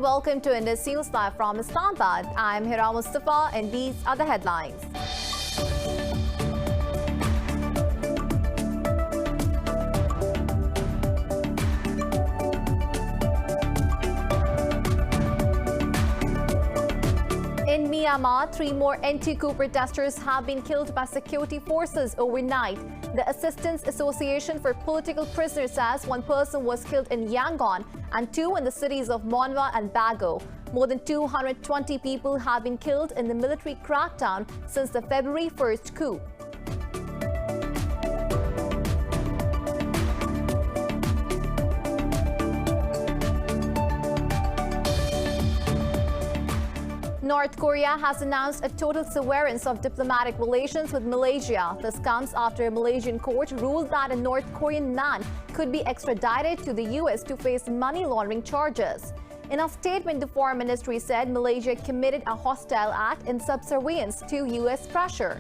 and welcome to Indus News Live from Islamabad. I'm Hira Mustafa and these are the headlines. In Myanmar, 3 more anti-coup protesters have been killed by security forces overnight. The Assistance Association for Political Prisoners says 1 person was killed in Yangon and 2 in the cities of Monwa and Bago. More than 220 people have been killed in the military crackdown since the February 1st coup. North Korea has announced a total severance of diplomatic relations with Malaysia. This comes after a Malaysian court ruled that a North Korean man could be extradited to the U.S. to face money laundering charges. In a statement, the Foreign Ministry said Malaysia committed a hostile act in subservience to U.S. pressure.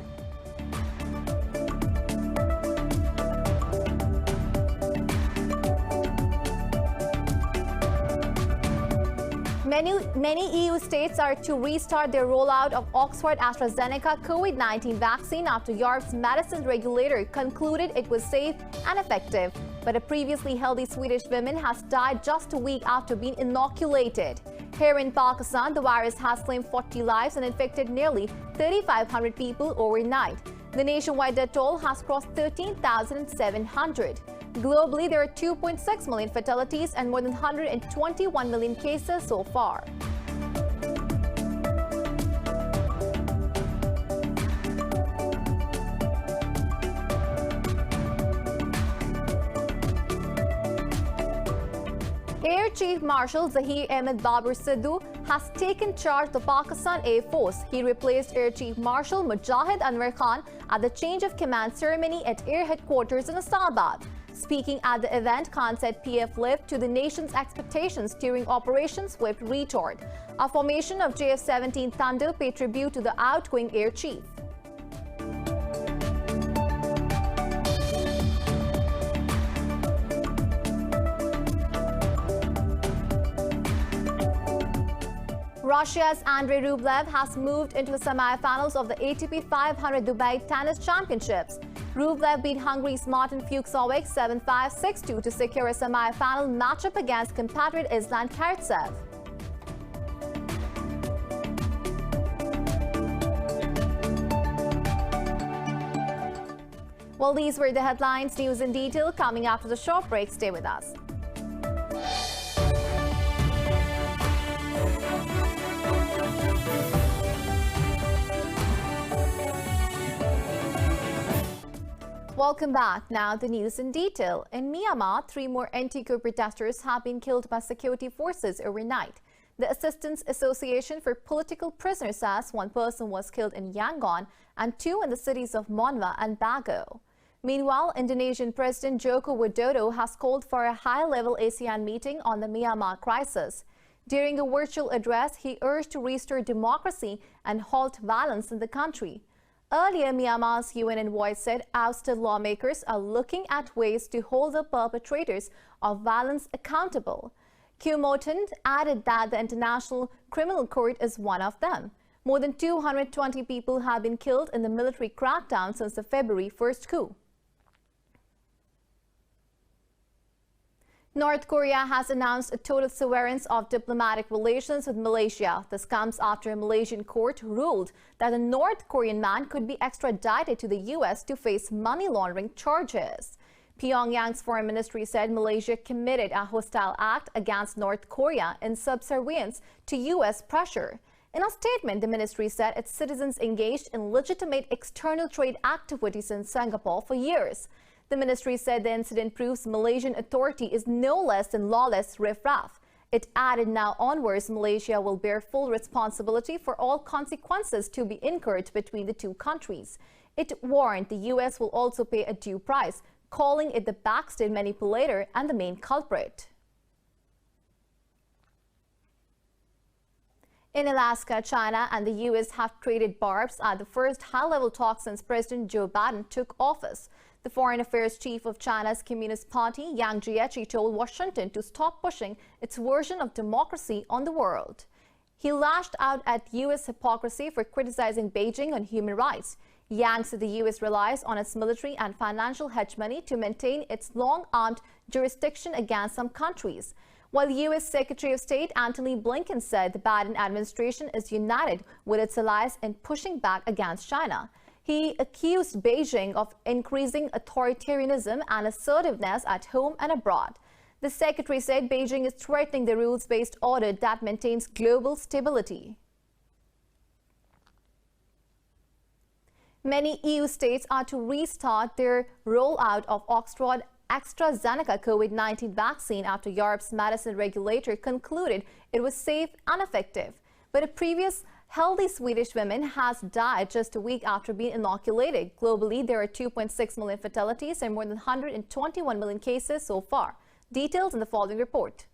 Many EU states are to restart their rollout of Oxford-AstraZeneca COVID-19 vaccine after Europe's medicines regulator concluded it was safe and effective. But a previously healthy Swedish woman has died just a week after being inoculated. Here in Pakistan, the virus has claimed 40 lives and infected nearly 3,500 people overnight. The nationwide death toll has crossed 13,700. Globally, there are 2.6 million fatalities and more than 121 million cases so far. Air Chief Marshal Zahir Ahmed Babur Sidhu has taken charge of the Pakistan Air Force. He replaced Air Chief Marshal Mujahid Anwar Khan at the change of command ceremony at Air Headquarters in Islamabad. Speaking at the event, Khan said PF lived to the nation's expectations during Operation Swift Retort. A formation of JF-17 Thunder paid tribute to the outgoing Air Chief. Russia's Andrei Rublev has moved into the semi-finals of the ATP 500 Dubai Tennis Championships. Rublev beat Hungary's Martin Fuchsovik 7-5, 6-2 to secure a semi-final matchup against compatriot Islan Karatsev. Well, these were the headlines. News in detail coming after the short break. Stay with us. Welcome back. Now the news in detail. In Myanmar, 3 more anti-coup protesters have been killed by security forces overnight. The Assistance Association for Political Prisoners says 1 person was killed in Yangon and 2 in the cities of Monwa and Bago. Meanwhile, Indonesian President Joko Widodo has called for a high-level ASEAN meeting on the Myanmar crisis. During a virtual address, he urged to restore democracy and halt violence in the country. Earlier, Myanmar's UN envoy said ousted lawmakers are looking at ways to hold the perpetrators of violence accountable. Moton added that the International Criminal Court is one of them. More than 220 people have been killed in the military crackdown since the February 1st coup. North Korea has announced a total severance of diplomatic relations with Malaysia. This comes after a Malaysian court ruled that a North Korean man could be extradited to the U.S. to face money laundering charges. Pyongyang's foreign ministry said Malaysia committed a hostile act against North Korea in subservience to U.S. pressure. In a statement, the ministry said its citizens engaged in legitimate external trade activities in Singapore for years. The ministry said the incident proves Malaysian authority is no less than lawless riffraff. It added now onwards, Malaysia will bear full responsibility for all consequences to be incurred between the 2 countries. It warned the U.S. will also pay a due price, calling it the backstay manipulator and the main culprit. In Alaska, China and the U.S. have traded barbs at the first high-level talks since President Joe Biden took office. The foreign affairs chief of China's Communist Party, Yang Jiechi, told Washington to stop pushing its version of democracy on the world. He lashed out at U.S. hypocrisy for criticizing Beijing on human rights. Yang said the U.S. relies on its military and financial hegemony to maintain its long-armed jurisdiction against some countries. While U.S. Secretary of State Antony Blinken said the Biden administration is united with its allies in pushing back against China. He accused Beijing of increasing authoritarianism and assertiveness at home and abroad. The secretary said Beijing is threatening the rules-based order that maintains global stability. Many EU states are to restart their rollout of Oxford AstraZeneca COVID-19 vaccine after Europe's medicine regulator concluded it was safe and effective. But a previous healthy Swedish woman has died just a week after being inoculated. Globally, there are 2.6 million fatalities and more than 121 million cases so far. Details in the following report.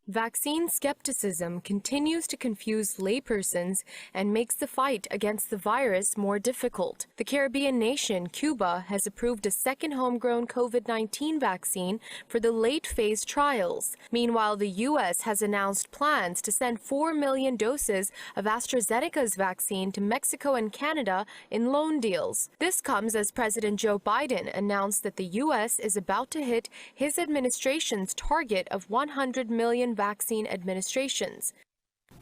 Vaccine skepticism continues to confuse laypersons and makes the fight against the virus more difficult. The Caribbean nation, Cuba, has approved a second homegrown COVID-19 vaccine for the late-phase trials. Meanwhile, the U.S. has announced plans to send 4 million doses of AstraZeneca's vaccine to Mexico and Canada in loan deals. This comes as President Joe Biden announced that the U.S. is about to hit his administration's target of 100 million vaccine administrations.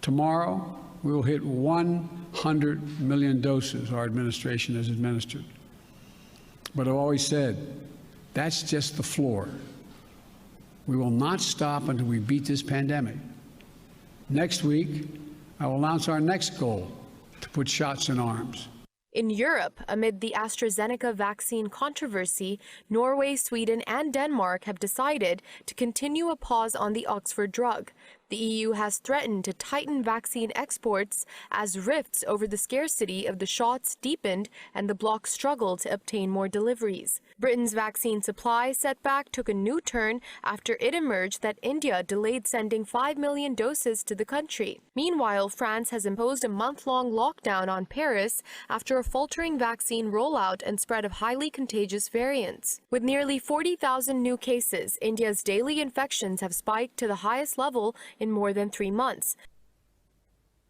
Tomorrow, we will hit 100 million doses our administration has administered. But I've always said, that's just the floor. We will not stop until we beat this pandemic. Next week, I will announce our next goal to put shots in arms. In Europe, amid the AstraZeneca vaccine controversy, Norway, Sweden, and Denmark have decided to continue a pause on the Oxford drug. The EU has threatened to tighten vaccine exports as rifts over the scarcity of the shots deepened and the bloc struggled to obtain more deliveries. Britain's vaccine supply setback took a new turn after it emerged that India delayed sending 5 million doses to the country. Meanwhile, France has imposed a month-long lockdown on Paris after a faltering vaccine rollout and spread of highly contagious variants. With nearly 40,000 new cases, India's daily infections have spiked to the highest level in more than 3 months.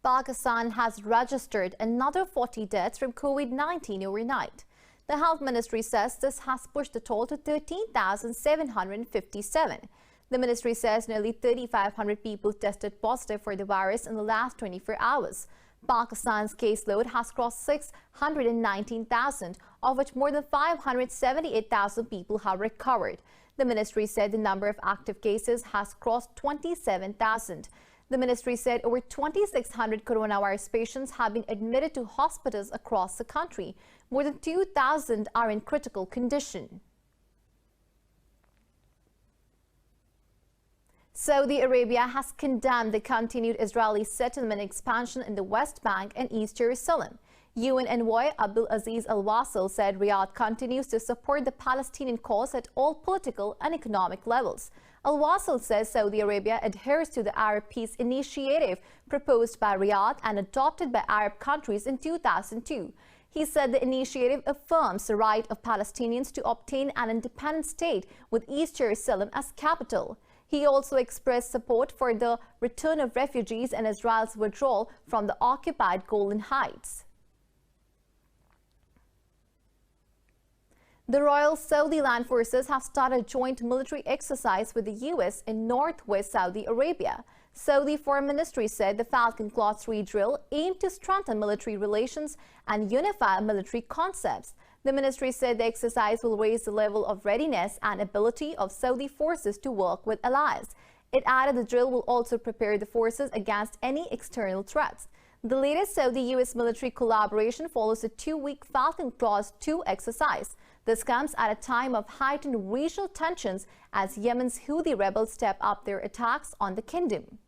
Pakistan has registered another 40 deaths from COVID-19 overnight. The health ministry says this has pushed the toll to 13,757. The ministry says nearly 3,500 people tested positive for the virus in the last 24 hours. Pakistan's caseload has crossed 619,000, of which more than 578,000 people have recovered. The ministry said the number of active cases has crossed 27,000. The ministry said over 2,600 coronavirus patients have been admitted to hospitals across the country. More than 2,000 are in critical condition. Saudi Arabia has condemned the continued Israeli settlement expansion in the West Bank and East Jerusalem. UN envoy Abdul Aziz Al-Wasel said Riyadh continues to support the Palestinian cause at all political and economic levels. Al-Wasel says Saudi Arabia adheres to the Arab Peace Initiative proposed by Riyadh and adopted by Arab countries in 2002. He said the initiative affirms the right of Palestinians to obtain an independent state with East Jerusalem as capital. He also expressed support for the return of refugees and Israel's withdrawal from the occupied Golan Heights. The Royal Saudi Land Forces have started a joint military exercise with the U.S. in northwest Saudi Arabia. Saudi Foreign Ministry said the Falcon Class 3 drill aimed to strengthen military relations and unify military concepts. The ministry said the exercise will raise the level of readiness and ability of Saudi forces to work with allies. It added the drill will also prepare the forces against any external threats. The latest Saudi-U.S. military collaboration follows a 2-week Falcon Class 2 exercise. This comes at a time of heightened regional tensions as Yemen's Houthi rebels step up their attacks on the kingdom.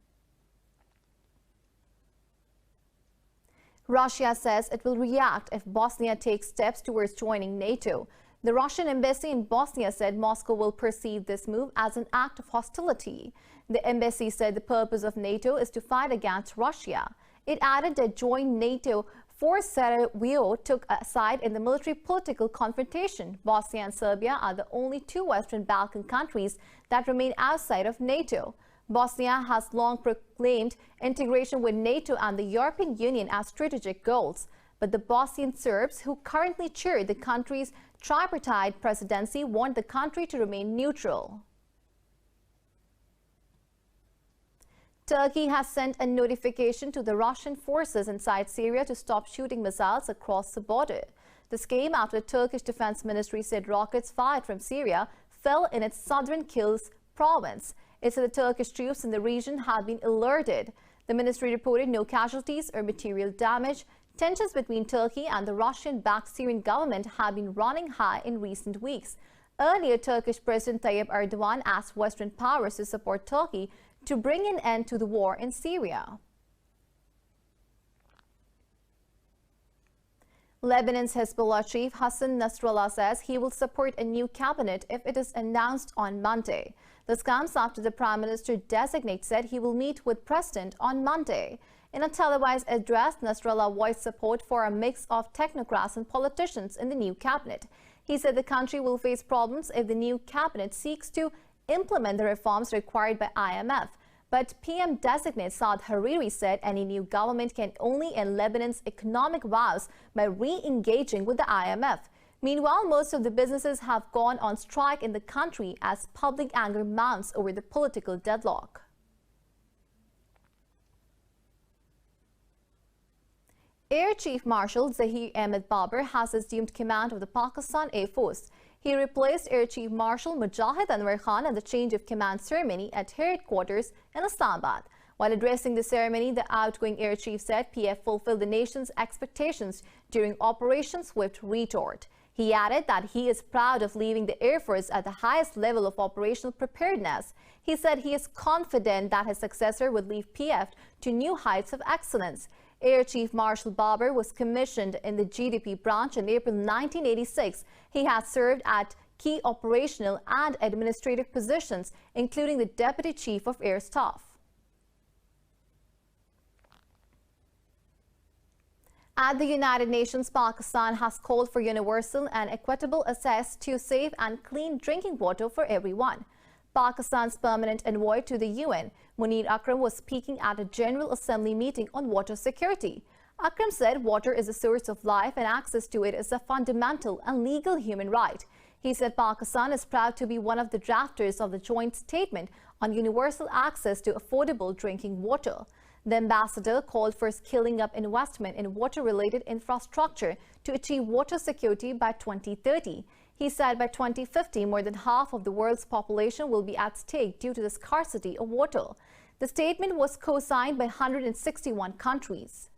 Russia says it will react if Bosnia takes steps towards joining NATO. The Russian embassy in Bosnia said Moscow will perceive this move as an act of hostility. The embassy said the purpose of NATO is to fight against Russia. It added that joint NATO force Sarajevo took a side in the military-political confrontation. Bosnia and Serbia are the only two Western Balkan countries that remain outside of NATO. Bosnia has long proclaimed integration with NATO and the European Union as strategic goals. But the Bosnian Serbs, who currently chair the country's tripartite presidency, want the country to remain neutral. Turkey has sent a notification to the Russian forces inside Syria to stop shooting missiles across the border. This came after the Turkish Defense Ministry said rockets fired from Syria fell in its southern Kilis province. It said the Turkish troops in the region had been alerted. The ministry reported no casualties or material damage. Tensions between Turkey and the Russian-backed Syrian government have been running high in recent weeks. Earlier, Turkish President Tayyip Erdogan asked Western powers to support Turkey to bring an end to the war in Syria. Lebanon's Hezbollah chief Hassan Nasrallah says he will support a new cabinet if it is announced on Monday. This comes after the Prime Minister-designate said he will meet with President on Monday. In a televised address, Nasrallah voiced support for a mix of technocrats and politicians in the new cabinet. He said the country will face problems if the new cabinet seeks to implement the reforms required by IMF. But PM-designate Saad Hariri said any new government can only end Lebanon's economic woes by re-engaging with the IMF. Meanwhile, most of the businesses have gone on strike in the country as public anger mounts over the political deadlock. Air Chief Marshal Zahir Ahmed Babar has assumed command of the Pakistan Air Force. He replaced Air Chief Marshal Mujahid Anwar Khan at the change of command ceremony at headquarters in Islamabad. While addressing the ceremony, the outgoing Air Chief said PF fulfilled the nation's expectations during Operation Swift Retort. He added that he is proud of leaving the Air Force at the highest level of operational preparedness. He said he is confident that his successor would lead PF to new heights of excellence. Air Chief Marshal Babar was commissioned in the GDP branch in April 1986. He has served at key operational and administrative positions, including the Deputy Chief of Air Staff. At the United Nations, Pakistan has called for universal and equitable access to safe and clean drinking water for everyone. Pakistan's permanent envoy to the UN, Munir Akram, was speaking at a General Assembly meeting on water security. Akram said water is a source of life and access to it is a fundamental and legal human right. He said Pakistan is proud to be one of the drafters of the joint statement on universal access to affordable drinking water. The ambassador called for scaling up investment in water-related infrastructure to achieve water security by 2030. He said by 2050, more than half of the world's population will be at stake due to the scarcity of water. The statement was co-signed by 161 countries.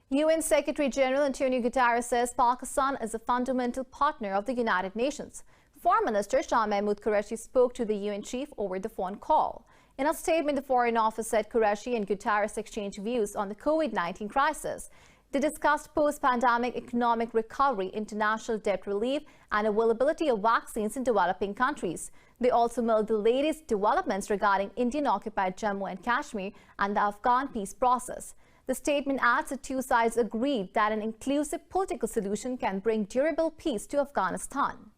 UN Secretary General Antonio Guterres says Pakistan is a fundamental partner of the United Nations. Foreign Minister Shah Mahmood Qureshi spoke to the UN chief over the phone call. In a statement, the Foreign Office said Qureshi and Guterres exchanged views on the COVID-19 crisis. They discussed post-pandemic economic recovery, international debt relief, and availability of vaccines in developing countries. They also mulled the latest developments regarding Indian-occupied Jammu and Kashmir and the Afghan peace process. The statement adds the two sides agreed that an inclusive political solution can bring durable peace to Afghanistan.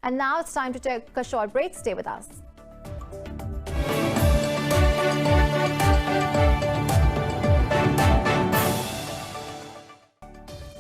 And now it's time to take a short break. Stay with us.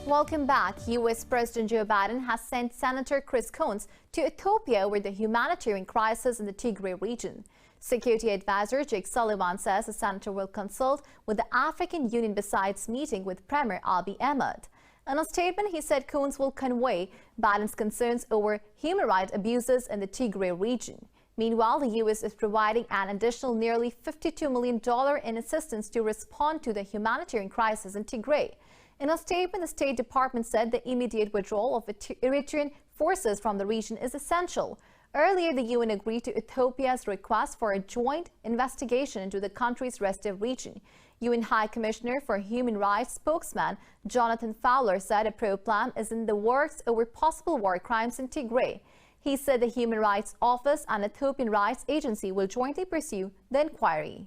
Welcome back. U.S. President Joe Biden has sent Senator Chris Coons to Ethiopia over the humanitarian crisis in the Tigray region. Security advisor Jake Sullivan says the senator will consult with the African Union besides meeting with Premier Abiy Ahmed. In a statement, he said Coons will convey Biden's concerns over human rights abuses in the Tigray region. Meanwhile, the U.S. is providing an additional nearly $52 million in assistance to respond to the humanitarian crisis in Tigray. In a statement, the State Department said the immediate withdrawal of Eritrean forces from the region is essential. Earlier, the UN agreed to Ethiopia's request for a joint investigation into the country's restive region. UN High Commissioner for Human Rights spokesman Jonathan Fowler said a probe plan is in the works over possible war crimes in Tigray. He said the Human Rights Office and Ethiopian Rights Agency will jointly pursue the inquiry.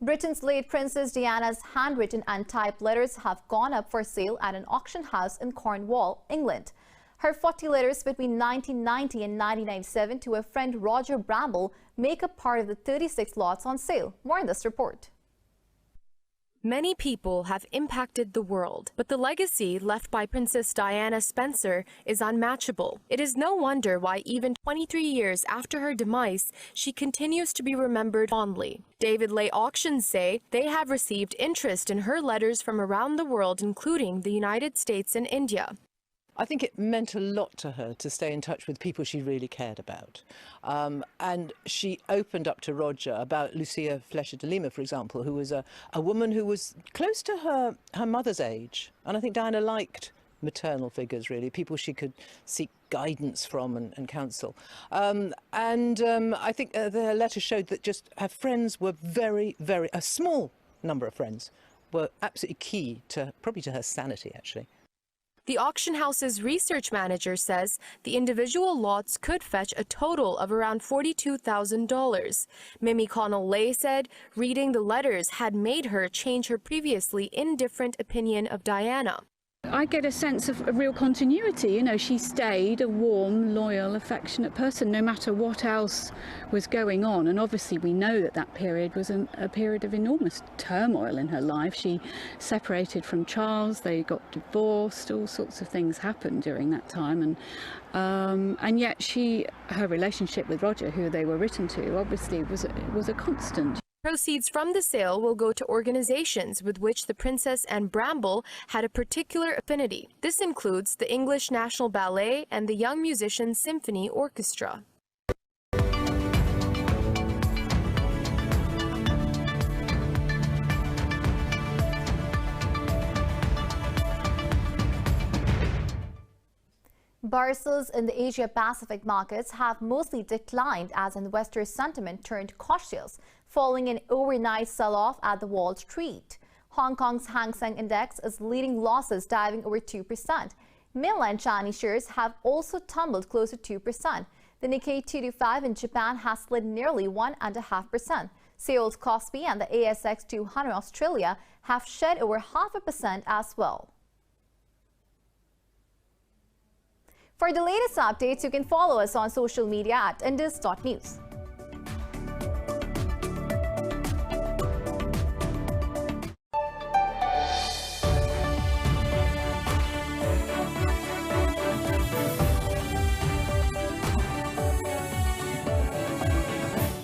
Britain's late Princess Diana's handwritten and typed letters have gone up for sale at an auction house in Cornwall, England. Her 40 letters between 1990 and 1997 to her friend Roger Bramble make up part of the 36 lots on sale. More in this report. Many people have impacted the world, but the legacy left by Princess Diana Spencer is unmatchable. It is no wonder why even 23 years after her demise, she continues to be remembered fondly. David Lay Auctions say they have received interest in her letters from around the world, including the United States and India. I think it meant a lot to her to stay in touch with people she really cared about. And she opened up to Roger about Lucia Fleischer de Lima, for example, who was a woman who was close to her mother's age. And I think Diana liked maternal figures, really, people she could seek guidance from and counsel. I think the letter showed that just her friends were a small number of friends were absolutely key to, probably to her sanity, actually. The auction house's research manager says the individual lots could fetch a total of around $42,000. Mimi Connell-Lay said reading the letters had made her change her previously indifferent opinion of Diana. I get a sense of a real continuity. You know, she stayed a warm, loyal, affectionate person no matter what else was going on. And obviously we know that that period was a period of enormous turmoil in her life. She separated from Charles, they got divorced, all sorts of things happened during that time. And yet her relationship with Roger, who they were written to, obviously was a constant. Proceeds from the sale will go to organizations with which the princess and Bramble had a particular affinity. This includes the English National Ballet and the Young Musicians Symphony Orchestra. Bourses in the Asia-Pacific markets have mostly declined as investor sentiment turned cautious, following an overnight sell-off at the Wall Street. Hong Kong's Hang Seng Index is leading losses, diving over 2%. Mainland Chinese shares have also tumbled close to 2%. The Nikkei 225 in Japan has slid nearly 1.5%. Seoul's Kospi and the ASX 200 Australia have shed over 0.5% as well. For the latest updates, you can follow us on social media at indus.news.